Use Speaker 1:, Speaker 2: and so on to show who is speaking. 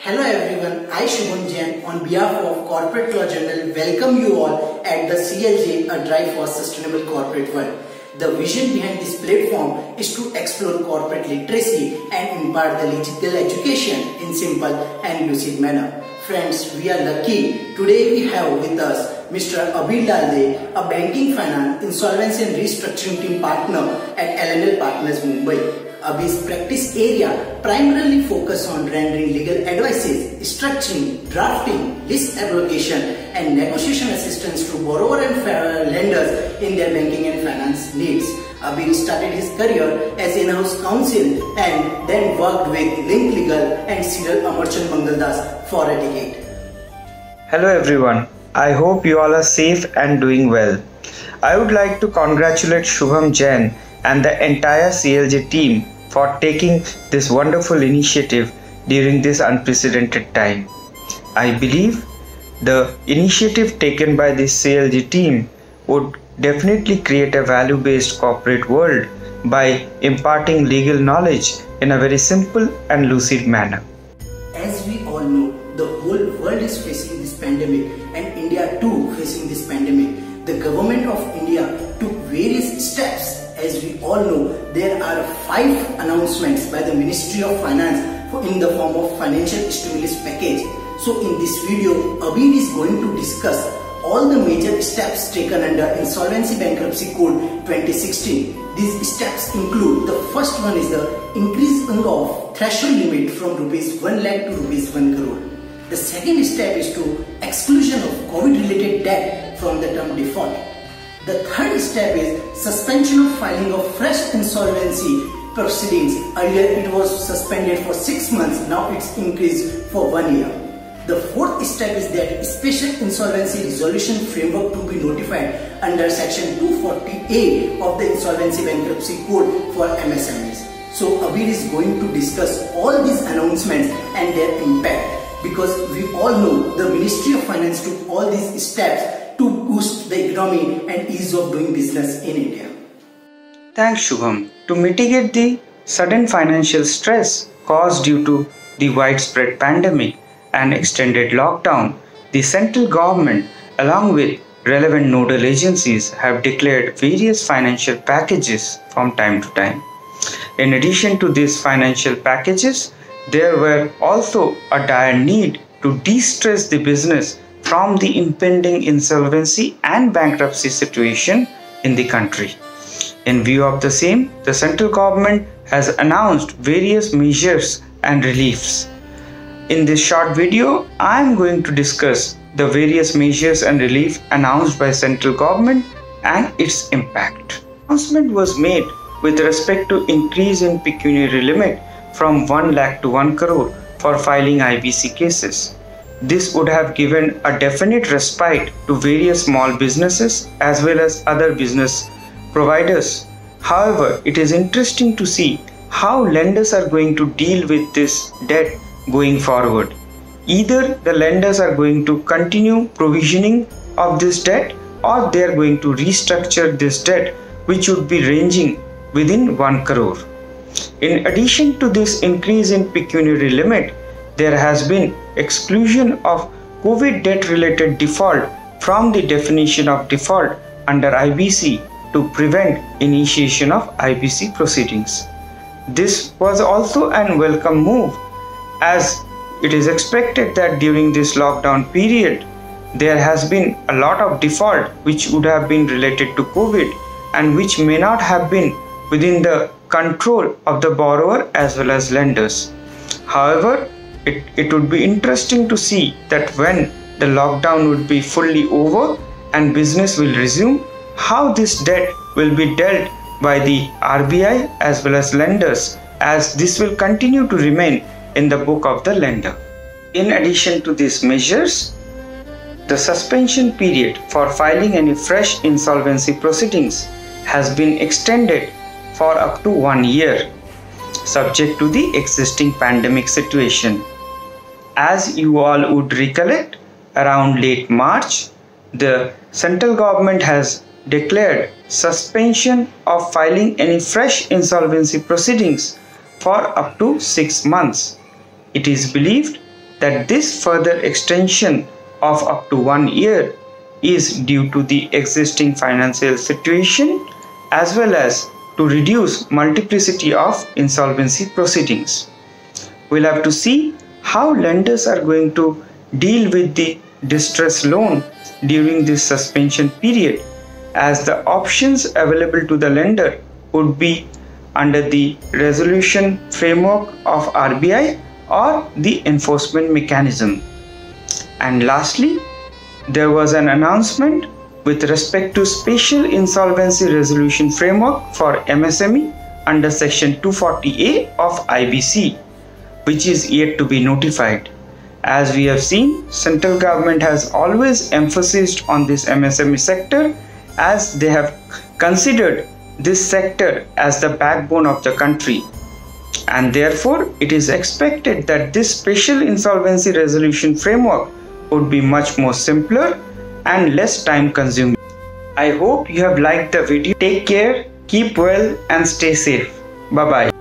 Speaker 1: Hello everyone, I Shubham Jain on behalf of Corporate Law Journal welcome you all at the CLJ, a drive for sustainable corporate world. The vision behind this platform is to explore corporate literacy and impart the legal education in simple and lucid manner. Friends, we are lucky. Today we have with us Mr. Abir Dalde, a banking, finance, insolvency and restructuring team partner at L&L Partners Mumbai. Abir's practice area primarily focus on rendering legal advices, structuring, drafting, list abrogation and negotiation assistance to borrower and lenders in their banking and finance needs. Abir started his career as in-house counsel and then worked with Link Legal and Cyril Amarchand Mangaldas for a decade.
Speaker 2: Hello everyone, I hope you all are safe and doing well. I would like to congratulate Shubham Jain and the entire CLJ team for taking this wonderful initiative during this unprecedented time. I believe the initiative taken by this CLJ team would definitely create a value-based corporate world by imparting legal knowledge in a very simple and lucid manner.
Speaker 1: As we all know, the whole world is facing this pandemic and India too facing this pandemic. The government of India took various steps. As we all know, there are 5 announcements by the Ministry of Finance in the form of financial stimulus package. So in this video, Abir is going to discuss all the major steps taken under Insolvency Bankruptcy Code 2016. These steps include, the first one is the increase of threshold limit from Rs 1 lakh to Rs 1 crore. The second step is to exclusion of COVID related debt from the term default. The third step is suspension of filing of fresh insolvency proceedings. Earlier it was suspended for 6 months, now it's increased for 1 year. The fourth step is that special insolvency resolution framework to be notified under section 240A of the Insolvency Bankruptcy Code for MSMEs. So Abir is going to discuss all these announcements and their impact, because we all know the Ministry of Finance took all these steps to boost the economy and ease of doing business in India.
Speaker 2: Thanks Shubham. To mitigate the sudden financial stress caused due to the widespread pandemic and extended lockdown, the central government along with relevant nodal agencies have declared various financial packages from time to time. In addition to these financial packages, there were also a dire need to de-stress the business from the impending insolvency and bankruptcy situation in the country. In view of the same, the central government has announced various measures and reliefs. In this short video, I am going to discuss the various measures and relief announced by central government and its impact. Announcement was made with respect to increase in pecuniary limit from 1 lakh to 1 crore for filing IBC cases. This would have given a definite respite to various small businesses as well as other business providers. However, it is interesting to see how lenders are going to deal with this debt going forward. Either the lenders are going to continue provisioning of this debt, or they are going to restructure this debt, which would be ranging within 1 crore. In addition to this increase in pecuniary limit, there has been exclusion of COVID debt related default from the definition of default under IBC to prevent initiation of IBC proceedings. This was also an welcome move, as it is expected that during this lockdown period there has been a lot of default which would have been related to COVID and which may not have been within the control of the borrower as well as lenders. However, it would be interesting to see that when the lockdown would be fully over and business will resume, how this debt will be dealt by the RBI as well as lenders, as this will continue to remain in the book of the lender. In addition to these measures, the suspension period for filing any fresh insolvency proceedings has been extended for up to 1 year, subject to the existing pandemic situation. As you all would recollect, around late March, the central government has declared suspension of filing any fresh insolvency proceedings for up to 6 months. It is believed that this further extension of up to 1 year is due to the existing financial situation as well as to reduce multiplicity of insolvency proceedings. We'll have to see how lenders are going to deal with the distress loan during this suspension period, as the options available to the lender would be under the resolution framework of RBI or the enforcement mechanism. And lastly, there was an announcement with respect to special insolvency resolution framework for MSME under section 240A of IBC, which is yet to be notified. As we have seen, central government has always emphasized on this MSME sector, as they have considered this sector as the backbone of the country, and therefore it is expected that this special insolvency resolution framework would be much more simpler and less time consuming. I hope you have liked the video. Take care, keep well and stay safe. Bye bye.